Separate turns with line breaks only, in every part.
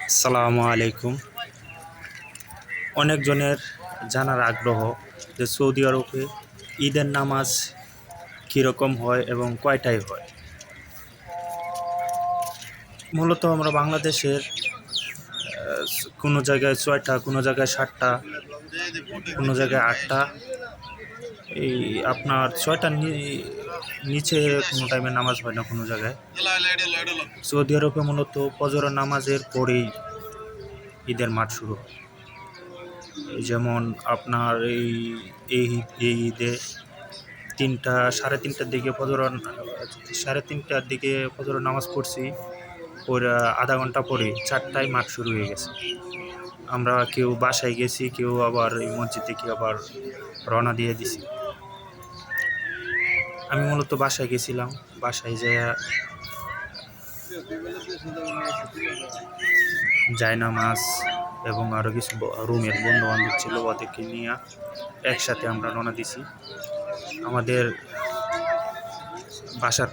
আসসালামু আলাইকুম। অনেকজনের জানার আগ্রহ যে সৌদি আরবে ঈদের নামাজ কীরকম হয় এবং কয়টায় হয়। মূলত আমরা বাংলাদেশের কোনো জায়গায় ৬টা, কোনো জায়গায় ৭টা, কোনো জায়গায় ৮টা, এই আপনার ৬টার নিচে কোনো টাইমে নামাজ হয় না কোনো জায়গায়। সৌদি আরবে মূলত ফজরের নামাজের পরেই ঈদের মাঠ শুরু হয়। যেমন আপনার এই এই ঈদে ৩টা, সাড়ে ৩টার দিকে সাড়ে ৩টার দিকে ফজরের নামাজ পড়ছি। ওরা আধা ঘন্টা পরে ৪টায় মাঠ শুরু হয়ে গেছে। আমরা কেউ বাসায় গেছি, কেউ আবার এই মসজিদ থেকে আবার রওনা দিয়ে দিছি। আমি মূলত বাসায় গেছিলাম। বাসায় যাইয়া জায়নামাজ এবং আরও কিছু রুমের বন্ধু বান্ধব ছিল, ওদেরকে নিয়ে একসাথে আমরা রওনা দিছি। আমাদের বাসার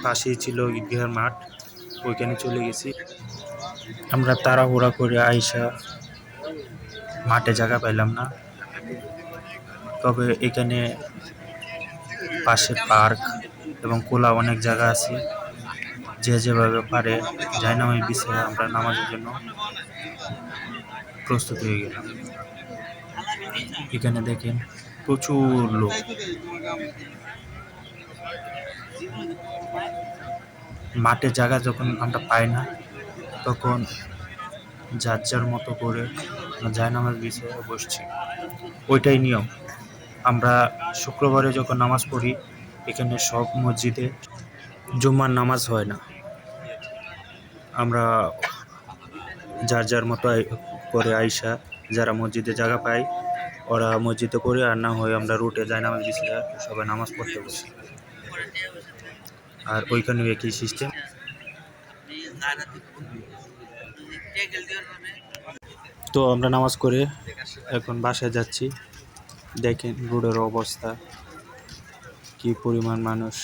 পাশেই ছিল ঈদগাহের মাঠ, ওইখানে চলে গেছি। আমরা তাড়াহুড়া করে আইসা মাঠে জায়গা পাইলাম না, তবে এখানে পাশে পার্ক এবং খোলা অনেক জায়গা আছে। যে যেভাবে পারে জায়নামাজ বিছিয়ে আমরা নামাজের জন্য প্রস্তুত হয়ে গেলাম। এখানে দেখেন প্রচুর লোক। মাঠে জায়গা যখন আমরা পাই না, তখন যার যার মতো করে জায়নামাজ বিছিয়ে বসছি। ওইটাই নিয়ম। আমরা শুক্রবারে যখন নামাজ পড়ি, এখানে সব মসজিদে জুম্মার নামাজ হয় না। আমরা যার যার মতো করে আইসা, যারা মসজিদে জায়গা পাই ওরা মসজিদে পড়ি, আর না হয় আমরা রুটে জায়নামাজ বিছিয়ে সবাই নামাজ পড়তে বসি। আর ওইখানেও একই সিস্টেম। তো আমরা নামাজ করে এখন বাসায় যাচ্ছি। দেখেন রোডের অবস্থা, কি পরিমাণ মানুষ।